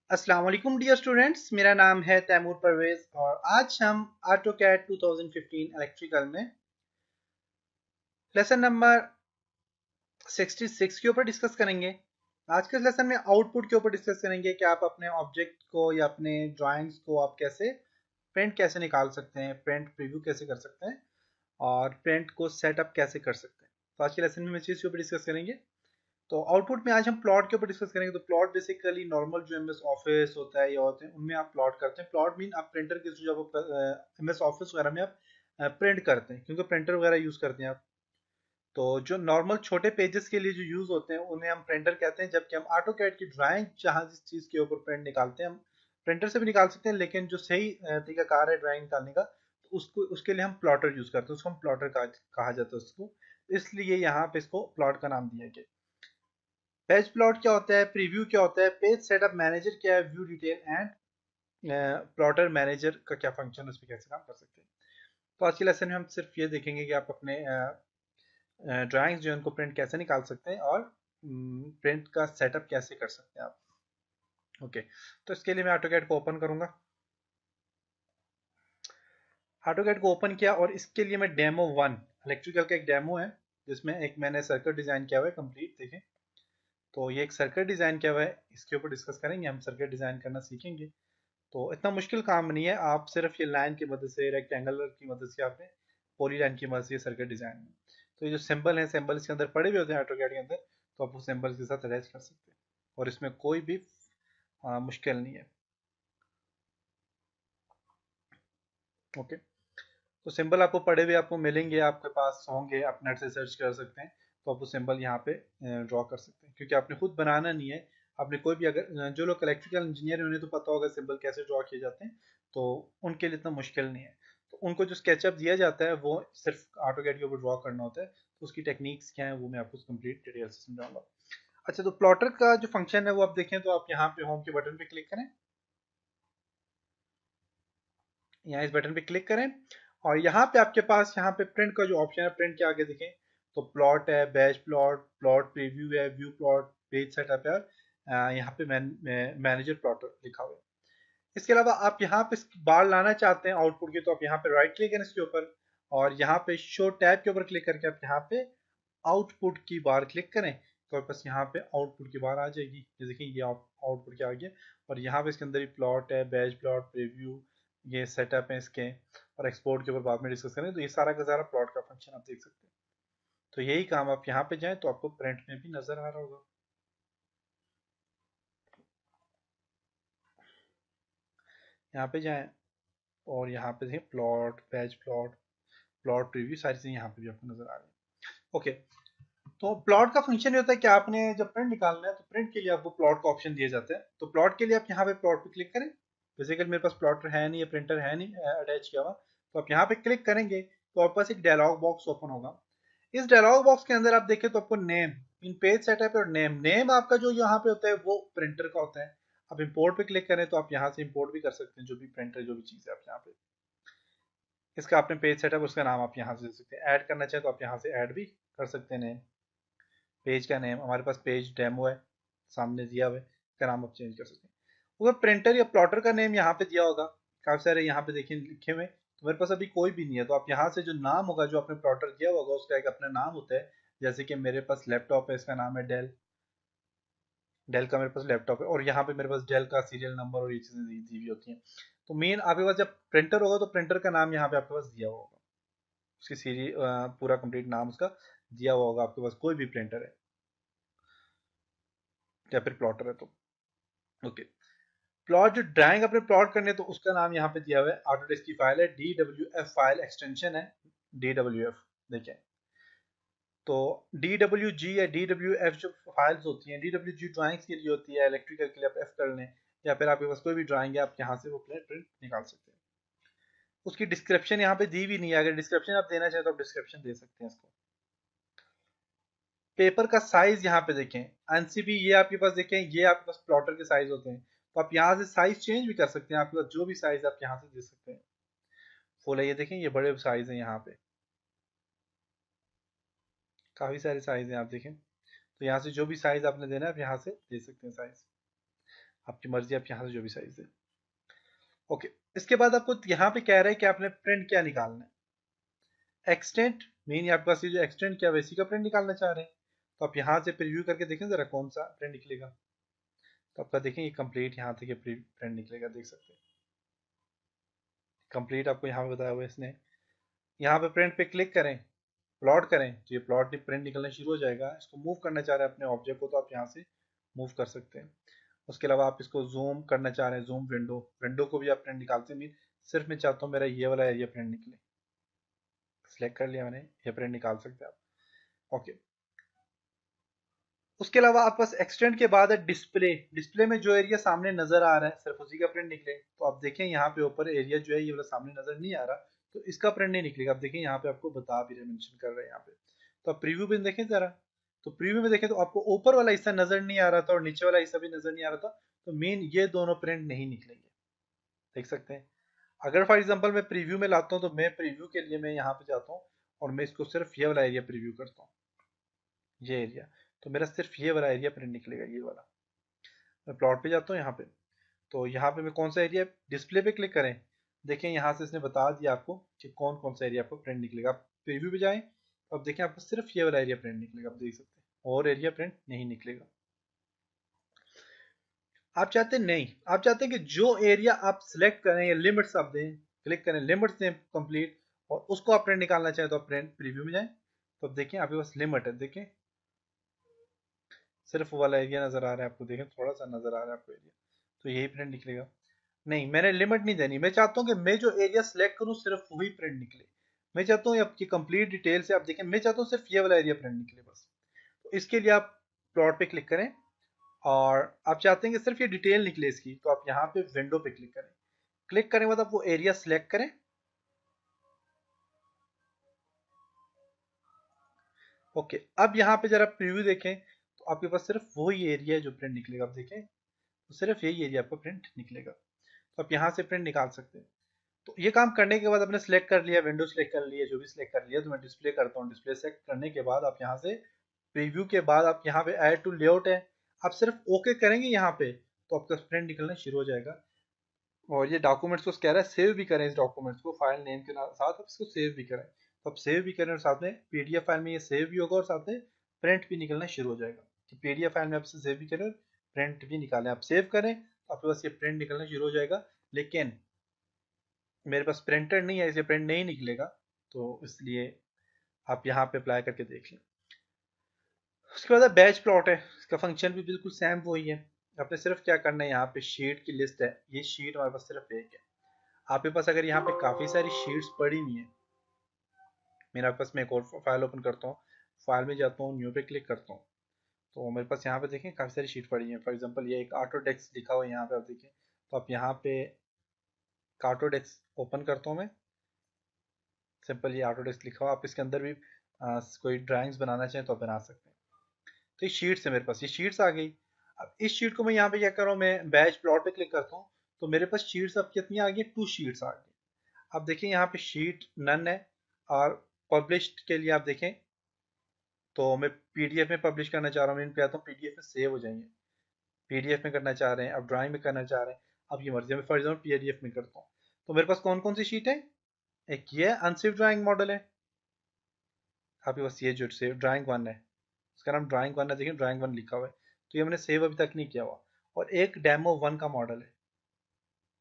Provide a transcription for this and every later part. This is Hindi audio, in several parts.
अस्सलाम वालेकुम डियर स्टूडेंट्स, मेरा नाम है तैमूर परवेज और आज हम ऑटोकैड 2015 इलेक्ट्रिकल में लेसन नंबर 66 के ऊपर डिस्कस करेंगे। आज के लेसन में आउटपुट के ऊपर डिस्कस करेंगे कि आप अपने ऑब्जेक्ट को या अपने ड्राइंग्स को आप कैसे प्रिंट कैसे निकाल सकते हैं, प्रिंट प्रीव्यू कैसे कर सकते हैं और प्रिंट को सेटअप कैसे कर सकते हैं। तो आज के लेसन में इस चीज़ के ऊपर डिस्कस करेंगे। तो आउटपुट में आज हम प्लॉट के ऊपर डिस्कस करेंगे। तो प्लॉट बेसिकली नॉर्मल जो एमएस ऑफिस होता है या होते हैं उनमें आप प्लॉट करते हैं। प्लॉट मीन आप प्रिंटर के थ्रू जब एमएस ऑफिस वगैरह में आप प्रिंट करते हैं, क्योंकि प्रिंटर वगैरह यूज करते हैं आप। तो जो नॉर्मल छोटे पेजेस के लिए जो यूज होते हैं उन्हें हम प्रिंटर कहते हैं, जबकि हम ऑटोकैड की ड्राइंग जहाँ जिस चीज के ऊपर प्रिंट निकालते हैं हम प्रिंटर से भी निकाल सकते हैं, लेकिन जो सही तरीकाकार है ड्राइंग निकालने का तो उसको उसके लिए हम प्लॉटर यूज करते हैं। उसको हम प्लॉटर कहा जाता है उसको, इसलिए यहाँ पे इसको प्लॉट का नाम दिया गया। पेज प्लॉट क्या होता है, प्रीव्यू क्या होता है, पेज सेटअप मैनेजर क्या है, view detail and plotter manager का क्या फंक्शन है, उस पर कैसे काम कर सकते हैं। तो आज के लेसन में हम सिर्फ ये देखेंगे कि आप अपने ड्राइंग्स जो है उनको प्रिंट कैसे निकाल सकते हैं और प्रिंट का सेटअप कैसे कर सकते हैं आप। ओके, तो इसके लिए मैं ऑटोकैड को ओपन करूंगा। ऑटोकैड को ओपन किया और इसके लिए मैं डेमो वन इलेक्ट्रिकल का एक डेमो है जिसमें एक मैंने सर्किट डिजाइन किया हुआ है कंप्लीट। देखें, तो ये एक सर्किट डिजाइन किया हुआ है, इसके ऊपर डिस्कस करेंगे। हम सर्किट डिजाइन करना सीखेंगे। तो इतना मुश्किल काम नहीं है, आप सिर्फ ये लाइन की मदद से, रेक्टेंगुलर की मदद से, आपने पॉली लाइन की मदद से सर्किट डिजाइन में, तो ये जो सिंबल है, सिंबल इसके अंदर पड़े हुए होते हैं ऑटोकैड के अंदर, तो आप उस सिंबल के साथ अटैच कर सकते हैं और इसमें कोई भी मुश्किल नहीं है। ओके, तो सिंबल आपको पड़े हुए आपको मिलेंगे, आपके पास होंगे, आप नेट से सर्च कर सकते हैं। तो आप वो सिंबल यहाँ पे ड्रॉ कर सकते हैं, क्योंकि आपने खुद बनाना नहीं है। आपने कोई भी, अगर जो लोग इलेक्ट्रिकल इंजीनियर हैं उन्हें तो पता होगा सिंबल कैसे ड्रॉ किए जाते हैं, तो उनके लिए इतना मुश्किल नहीं है। तो उनको जो स्केचअप दिया जाता है वो सिर्फ ऑटोकैड के ऊपर ड्रॉ करना होता है। तो उसकी टेक्निक्स क्या है वो मैं आपको कंप्लीट डिटेल से समझाऊंगा। अच्छा, तो प्लॉटर का जो फंक्शन है वो आप देखें तो आप यहाँ पे होम के बटन पे क्लिक करें, यहाँ इस बटन पे क्लिक करें और यहाँ पे आपके पास यहाँ पे प्रिंट का जो ऑप्शन है, प्रिंट के आगे देखें तो प्लॉट है, बैच प्लॉट, प्लॉट प्रीव्यू है, व्यू प्लॉट, पेज सेटअप है, यहाँ पे मैनेजर प्लॉटर लिखा हुआ है। इसके अलावा आप यहाँ पे बार लाना चाहते हैं आउटपुट की, तो आप यहाँ पे राइट क्लिक करें इसके ऊपर और यहाँ पे शो टैब के ऊपर क्लिक करके आप यहाँ पे आउटपुट की बार क्लिक करें, तो बस यहाँ पे आउटपुट की बार आ जाएगी। ये देखिए, ये आउटपुट के आगे और यहाँ पे इसके अंदर ही प्लॉट है, बैच प्लॉट, प्रीव्यू, ये सेटअप है इसके, और एक्सपोर्ट के ऊपर बाद में डिस्कस करें। तो ये सारा का सारा प्लॉट का फंक्शन आप देख सकते हैं। तो यही काम आप यहाँ पे जाएं तो आपको प्रिंट में भी नजर आ रहा होगा। यहाँ पे जाएं और यहाँ पे देखें plot, batch plot, plot preview, सारी चीजें यहाँ पे भी आपको नजर आ रही है। ओके, तो प्लॉट का फंक्शन ये होता है कि आपने जब प्रिंट निकालना है तो प्रिंट के लिए आपको प्लॉट का ऑप्शन दिया जाता है। तो प्लॉट के लिए आप यहाँ पे प्लॉट पे क्लिक करें। बेसिकली मेरे पास प्लॉटर है नहीं, ये प्रिंटर है नहीं अटैच किया हुआ, तो आप यहाँ पे क्लिक करेंगे तो आपके पास एक डायलॉग बॉक्स ओपन होगा। इस डायलॉग बॉक्स के अंदर आप देखें तो आपको नेम इन पेज सेटअप और नेम, नेम आपका जो यहाँ पे होता है वो प्रिंटर का होता है। आप इंपोर्ट पे क्लिक करें तो आप यहाँ से इंपोर्ट भी कर सकते हैं जो भी प्रिंटर, जो भी चीज़ है आप यहाँ पे, इसका आपने पेज सेटअप उसका नाम आप यहाँ से दे सकते हैं। ऐड करना चाहे तो आप यहाँ से ऐड भी कर सकते हैं नेम। पेज का नेम हमारे पास पेज डेमो है सामने दिया हुआ है, इसका नाम आप चेंज कर सकते हैं। वो प्रिंटर या प्लॉटर का नेम यहाँ पे दिया होगा, काफी सारे यहाँ पे देखिए लिखे हुए, तो मेरे पास अभी कोई भी नहीं है। तो आप यहाँ से जो नाम होगा, जो आपने प्लॉटर दिया होगा उसका एक अपना नाम होता है। जैसे कि मेरे पास लैपटॉप है, इसका नाम है डेल, डेल का मेरे पास लैपटॉप है और यहाँ पे मेरे पास डेल का सीरियल नंबर और ये चीजें दी हुई होती हैं। तो मेन आपके पास जब प्रिंटर होगा तो प्रिंटर का नाम यहाँ पे आपके पास दिया हुआ होगा, उसकी सीरी पूरा कंप्लीट नाम उसका दिया हुआ होगा आपके पास, कोई भी प्रिंटर है या फिर प्लॉटर है तो। ओके, प्लॉट जो ड्राइंग अपने प्लॉट करने तो उसका नाम यहाँ पे दिया हुआ है, ऑटोडेस्क की फाइल है, DWF फाइल एक्सटेंशन है, DWF। देखें, तो DWG या DWF जो फाइल्स होती हैं, DWG ड्राइंग्स के लिए होती है, इलेक्ट्रिकल के लिए आप F कर लें, या फिर आपके पास कोई भी ड्राइंग है आप यहाँ से वो प्रिंट निकाल सकते हैं। उसकी डिस्क्रिप्शन यहाँ पे दी भी नहीं है, अगर डिस्क्रिप्शन आप देना चाहें तो आप डिस्क्रिप्शन दे सकते हैं इसको। पेपर का साइज यहाँ पे देखें, एनसीबी ये आपके पास देखें, ये आपके पास प्लॉटर के साइज होते हैं, तो आप यहाँ से साइज चेंज भी कर सकते हैं, आपके पास जो भी साइज आप यहाँ से दे सकते हैं। फुल है, ये देखें, ये बड़े साइज हैं यहाँ पे, काफी सारे साइज हैं आप देखें। तो यहाँ से जो भी साइज आपने देना है आप यहाँ से दे सकते हैं साइज। आपकी मर्जी, आप यहाँ से जो भी साइज दे। ओके, इसके बाद आपको यहाँ पे कह रहा है कि आपने प्रिंट क्या निकालना है। एक्सटेंट मीन आपके पास ये जो एक्सटेंट क्या वैसी का प्रिंट निकालना चाह रहे हैं, तो आप यहाँ से प्रीव्यू करके देखें जरा कौन सा प्रिंट निकलेगा। तो आपका देखें ये कंप्लीट यहाँ तक ये प्रिंट निकलेगा, देख सकते हैं कंप्लीट आपको यहाँ पे बताया हुआ है इसने। यहाँ पे प्रिंट पे क्लिक करें, प्लॉट करें तो ये प्लॉट प्रिंट निकलना शुरू हो जाएगा। इसको मूव करना चाह रहे हैं अपने ऑब्जेक्ट को, तो आप यहाँ से मूव कर सकते हैं। उसके अलावा आप इसको जूम करना चाह रहे हैं, जूम विंडो, विंडो को भी आप प्रिंट निकालते हैं। मीन सिर्फ मैं चाहता हूँ मेरा ये वाला एरिया प्रिंट निकले, सिलेक्ट कर लिया मैंने, ये प्रिंट निकाल सकते हैं आप। ओके, उसके अलावा आपके पास एक्सटेंड के बाद है डिस्प्ले। डिस्प्ले में जो एरिया सामने नजर आ रहा है सिर्फ उसी का प्रिंट निकले। तो आप देखें यहाँ पे ऊपर एरिया जो है ये वाला सामने नजर नहीं आ रहा, तो इसका प्रिंट नहीं निकलेगा। आप देखें यहाँ पे आपको बता भी रहे, मेंशन कर रहे हैं यहाँ पे। तो आप प्रीव्यू में देखें जरा, तो प्रीव्यू में देखें तो आपको ऊपर वाला हिस्सा नजर नहीं आ रहा था और नीचे वाला हिस्सा भी नजर नहीं आ रहा था, तो मेन ये दोनों प्रिंट नहीं निकलेंगे, देख सकते हैं। अगर फॉर एग्जाम्पल मैं प्रीव्यू में लाता हूँ, तो मैं प्रीव्यू के लिए मैं यहाँ पे जाता हूँ और मैं इसको सिर्फ ये वाला एरिया प्रीव्यू करता हूँ, ये एरिया, तो मेरा सिर्फ ये वाला एरिया प्रिंट निकलेगा, ये वाला। मैं प्लॉट पे जाता हूँ यहाँ पे, तो यहाँ पे मैं कौन सा एरिया, डिस्प्ले पे क्लिक करें, देखें यहाँ से इसने बता दिया आपको कि कौन कौन सा एरिया आपको प्रिंट निकलेगा। आप प्रीव्यू पे जाएं तो अब देखें आपको सिर्फ ये वाला एरिया प्रिंट निकलेगा, आप देख सकते हैं, और एरिया प्रिंट नहीं निकलेगा। आप चाहते हैं नहीं, आप चाहते हैं कि जो एरिया आप सिलेक्ट करें या लिमिट्स आप दें, क्लिक करें, लिमिट्स दें कंप्लीट, और उसको आप प्रिंट निकालना चाहें तो आप प्रिंट प्रीव्यू में जाएं। तो अब देखें आपके पास लिमिट है, देखें सिर्फ वो वाला एरिया नजर आ रहा है आपको, देखें थोड़ा सा नजर आ रहा है आपको एरिया, तो यही प्रिंट निकलेगा। नहीं, मैंने लिमिट नहीं देनी, मैं चाहता हूँ कि मैं जो एरिया सिलेक्ट करूँ सिर्फ वही प्रिंट निकले। मैं चाहता हूँ आपकी कंप्लीट डिटेल से आप देखें, मैं चाहता हूँ सिर्फ ये वाला एरिया प्रिंट निकले बस। तो इसके लिए आप प्लॉट पे क्लिक करें, और आप चाहते हैं कि सिर्फ ये डिटेल निकले इसकी, तो आप यहाँ पे विंडो पे क्लिक करें। क्लिक करने के बाद आप वो एरिया सिलेक्ट करें। ओके, अब यहाँ पे जरा प्रीव्यू देखें तो आपके पास सिर्फ वही एरिया है जो प्रिंट निकलेगा, आप देखें तो सिर्फ यही एरिया आपको प्रिंट निकलेगा। तो आप यहाँ से प्रिंट निकाल सकते हैं। तो ये काम करने के बाद आपने सिलेक्ट कर लिया, विंडो सिलेक्ट कर लिया, जो भी सिलेक्ट कर लिया, तो मैं डिस्प्ले करता हूँ। डिस्प्ले सेलेक्ट करने के बाद आप यहाँ से प्रीव्यू के बाद आप यहाँ पे ऐड टू लेआउट है, आप सिर्फ ओके करेंगे यहाँ पे, तो आपका प्रिंट निकलना शुरू हो जाएगा। और ये डॉक्यूमेंट्स को कह रहा है सेव भी करें, इस डॉक्यूमेंट्स को फाइल नेम के साथ आप इसको सेव भी करें। तो आप सेव भी करें और साथ में पीडीएफ फाइल में ये सेव भी होगा और साथ में प्रिंट भी निकलना शुरू हो जाएगा। कि पीडीएफ फाइल में आप इसे सेव भी करें और प्रिंट भी निकालें, आप सेव करें तो आपके पास ये प्रिंट निकलना शुरू हो जाएगा। लेकिन मेरे पास प्रिंटर नहीं है, इसलिए प्रिंट नहीं निकलेगा, तो इसलिए आप यहाँ पे अप्लाई करके देख लें। उसके बाद बैच प्लॉट है, इसका फंक्शन भी बिल्कुल सेम वही है। आपने सिर्फ क्या करना है, यहाँ पे शीट की लिस्ट है, ये शीट हमारे पास सिर्फ एक है। आपके पास अगर यहाँ पे काफ़ी सारी शीट्स पड़ी हुई हैं, मेरे पास मैं एक और फाइल ओपन करता हूँ, फाइल में जाता हूँ, न्यू पे क्लिक करता हूँ, तो मेरे पास यहाँ पे देखें काफ़ी सारी शीट पड़ी हैं। फॉर एग्जांपल ये एक ऑटोडेस्क लिखा हुआ है यहाँ पे, आप देखें, तो आप यहाँ पे ऑटोडेस्क ओपन करता हूँ मैं, सिंपल ये ऑटोडेस्क लिखा हुआ, आप इसके अंदर भी कोई ड्राइंग्स बनाना चाहें तो आप बना सकते हैं। तो ये शीट्स है मेरे पास, ये शीट्स आ गई। अब इस शीट को मैं यहाँ पे क्या कर रहा हूँ, मैं बैच प्लॉट पे क्लिक करता हूँ, तो मेरे पास शीट्स अब कितनी आ गई, 2 शीट्स आ गई। अब देखिए यहाँ पे शीट नन है, और पब्लिश्ड के लिए आप देखें तो मैं पीडीएफ में पब्लिश करना चाह रहा हूँ, मैं इन पे आता हूँ, पीडीएफ में सेव हो जाएंगे। पीडीएफ में करना चाह रहे हैं, अब ड्राइंग में करना चाह रहे हैं, अब ये मर्जी है। मैं फॉर एग्जाम्पल पीडीएफ में करता हूँ। तो मेरे पास कौन कौन सी शीट है, एक ये अनसेव ड्राइंग मॉडल है, आपके पास ये जो सेव ड्राइंग वन है, इसका नाम ड्राइंग वन है, देखिए ड्राइंग वन लिखा हुआ है, तो ये मैंने सेव अभी तक नहीं किया हुआ। और एक डेमो वन का मॉडल है,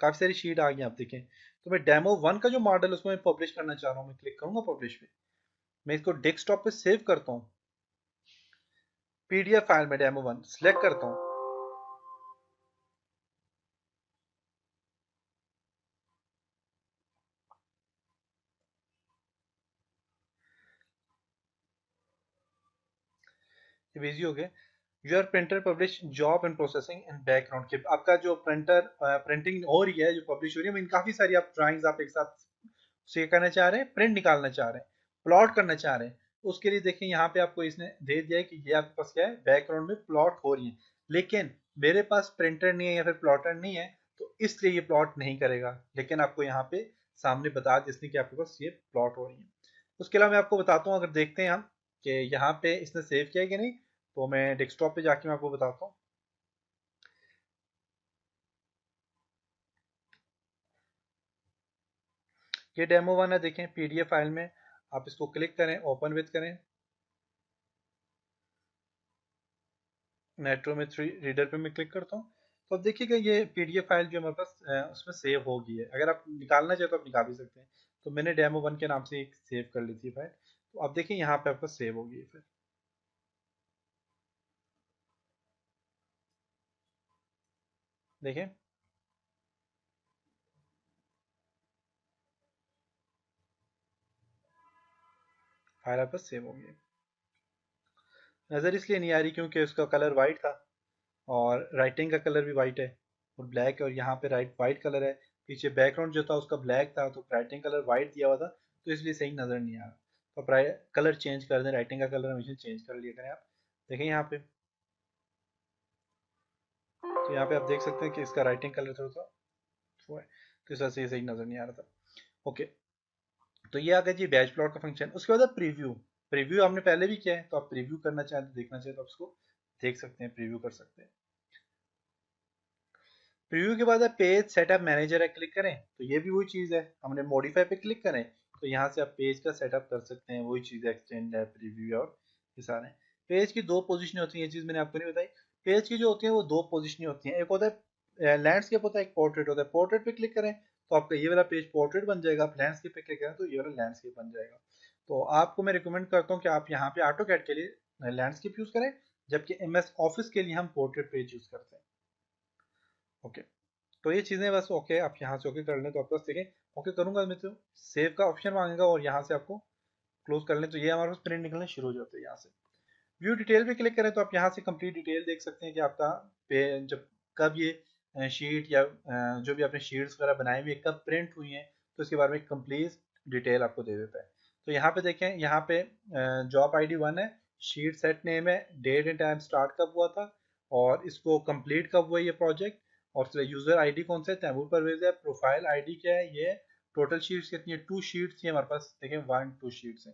काफी सारी शीट आ गई आप देखें। तो मैं डेमो वन का जो मॉडल है उसको मैं पब्लिश करना चाह रहा हूँ, मैं क्लिक करूंगा पब्लिश पे, मैं इसको डेस्कटॉप पे सेव करता हूँ, पीडीएफ फाइल में डेमो वन सिलेक्ट करता हूँ। ये बिजी हो गए। Your printer publish job and processing in background के, आपका जो प्रिंटर प्रिंटिंग हो रही है, जो पब्लिश हो रही है, इन काफी सारी आप ड्राइंग्स आप एक साथ से करना चाह रहे हैं, प्रिंट निकालना चाह रहे हैं, प्लॉट करना चाह रहे हैं, तो उसके लिए देखिए यहाँ पे आपको इसने दे दिया है कि ये आपके पास क्या है, बैकग्राउंड में प्लॉट हो रही है। लेकिन मेरे पास प्रिंटर नहीं है या फिर प्लॉटर नहीं है, तो इसलिए ये प्लॉट नहीं करेगा। लेकिन आपको यहाँ पे सामने बता जिसने कि आपके पास ये प्लॉट हो रही है। उसके अलावा मैं आपको बताता हूँ, अगर देखते हैं हम कि यहाँ पे इसने सेव किया है कि नहीं, तो मैं डेस्कटॉप पे जाके मैं आपको बताता हूँ। ये डेमो वन है, देखें पीडीएफ फाइल में आप इसको क्लिक करें, ओपन विद करें, मेट्रो में 3 रीडर पे मैं क्लिक करता हूँ। तो अब देखिएगा ये पीडीएफ फाइल जो हमारे पास उसमें सेव हो गई है। अगर आप निकालना चाहे तो आप निकाल भी सकते हैं। तो मैंने डेमो वन के नाम से एक सेव कर ली थी फाइल। तो अब देखिए यहाँ पे आपका सेव हो गई है फिर। देखें फाइल आपका सेव हो गई है। नज़र इसलिए नहीं आ रही क्योंकि उसका कलर वाइट था और राइटिंग का कलर भी वाइट है और ब्लैक है, और यहाँ पे वाइट कलर है। पीछे बैकग्राउंड जो था उसका ब्लैक था, तो राइटिंग कलर वाइट दिया हुआ था, तो इसलिए सही नज़र नहीं आ रहा। तो आप कलर चेंज कर दें, राइटिंग का कलर हमेशा चेंज कर लिया करें आप। देखें यहाँ पे, तो यहाँ पे आप देख सकते हैं कि इसका राइटिंग कलर थोड़ा सा वो है, तो इस वजह से सही नज़र नहीं आ रहा था। ओके, तो ये आ गया जी बैच प्लॉट का फंक्शन। उसके बाद प्रीव्यू। प्रीव्यू आपने पहले भी किया है, तो आप प्रीव्यू करना चाहें तो देखना चाहें तो आप उसको देख सकते हैं, प्रीव्यू कर सकते हैं। प्रीव्यू के बाद आप पेज सेटअप मैनेजर है, क्लिक करें तो ये भी वही चीज़ है, हमने मॉडिफाई पे क्लिक करें तो यहाँ से आप पेज का सेटअप कर सकते हैं। वही चीज़ एक्सटेंड है प्रीव्यू और ये सारे। पेज की दो पोजीशन होती है, ये चीज़ मैंने आपको नहीं बताई। पेज की जो होती है वो दो पोजीशन होती है, एक होता है लैंडस्केप होता है, एक पोर्ट्रेट होता है। पोर्ट्रेट पे क्लिक करें तो आपका ये वाला पेज पोर्ट्रेट बन जाएगा, आप लैंडस्केप पे क्लिक करें तो ये वाला लैंडस्केप बन जाएगा। तो आपको मैं रिकमेंड करता हूँ कि आप यहाँ पे ऑटो कैड के लिए लैंडस्केप यूज़ करें, जबकि MS ऑफिस के लिए हम पोर्ट्रेट पेज यूज़ करते हैं। ओके, तो ये चीज़ें बस ओके, आप यहाँ से ओके कर लें तो आप बस देखें ओके करूँगा मैं तो सेव का ऑप्शन मांगेगा और यहाँ से आपको क्लोज कर लें तो ये हमारे पास प्रिंट निकलने शुरू हो जाते हैं। यहाँ से व्यू डिटेल पे क्लिक करें तो आप यहाँ से कंप्लीट डिटेल देख सकते हैं कि आपका पे जब कब ये शीट या जो भी आपने शीट्स वगैरह बनाई हुई है कब प्रिंट हुई हैं, तो इसके बारे में कंप्लीट डिटेल आपको दे देता है। तो यहाँ पे देखें, यहाँ पे जॉब ID 1 है, शीट सेट नेम है, डेट एंड टाइम स्टार्ट कब हुआ था और इसको कंप्लीट कब हुआ ये प्रोजेक्ट, और यूजर ID कौन सा है, तैमूर परवेज है। प्रोफाइल ID क्या है, ये टोटल शीट्स कितनी है, 2 शीट्स थी हमारे पास, देखें 1 2 शीट्स है,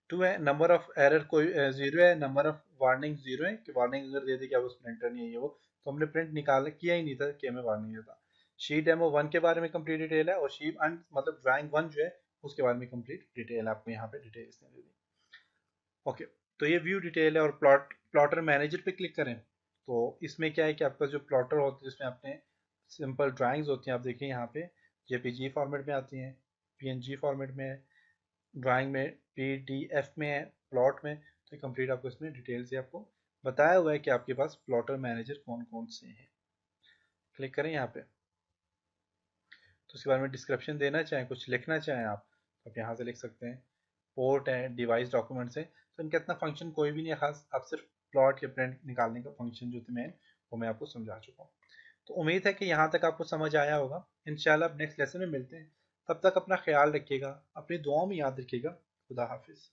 2 है। नंबर ऑफ एरर कोई 0 है, नंबर ऑफ वार्निंग 0 है कि वार्निंग अगर दे दी कि आप उस प्रिंटर नहीं है ये वो, तो हमने प्रिंट निकाल किया ही नहीं था कि हमें वार्निंग देता। शीट डेमो 1 के बारे में कंप्लीट डिटेल है, और शीट मतलब ड्राइंग 1 जो है उसके बारे में कंप्लीट डिटेल आपको यहाँ पे डिटेल इसने दे दी। ओके, तो ये व्यू डिटेल है। और प्लॉटर मैनेजर पे क्लिक करें तो इसमें क्या है कि आपका जो प्लॉटर होता है जिसमें आपने सिंपल ड्राइंग्स होती हैं, आप देखिए यहाँ पे JPG फॉर्मेट में आती हैं, PNG फॉर्मेट में है, ड्राइंग में PDF में है, प्लॉट में। तो कंप्लीट आपको इसमें डिटेल से आपको बताया हुआ है कि आपके पास प्लॉटर मैनेजर कौन कौन से हैं। क्लिक करें यहाँ पे, तो उसके बारे में डिस्क्रिप्शन देना चाहें, कुछ लिखना चाहें तो आप यहाँ से लिख सकते हैं। पोर्ट है, डिवाइस डॉक्यूमेंट्स है, तो इनका इतना फंक्शन कोई भी नहीं है खास, आप सिर्फ प्लॉट या प्रिंट निकालने का फंक्शन जो थे मेन वो मैं आपको समझा चुका हूँ। तो उम्मीद है कि यहाँ तक आपको समझ आया होगा। इंशाल्लाह अब नेक्स्ट लेसन में मिलते हैं, तब तक अपना ख्याल रखिएगा, अपनी दुआओं में याद रखिएगा। खुदा हाफिज़।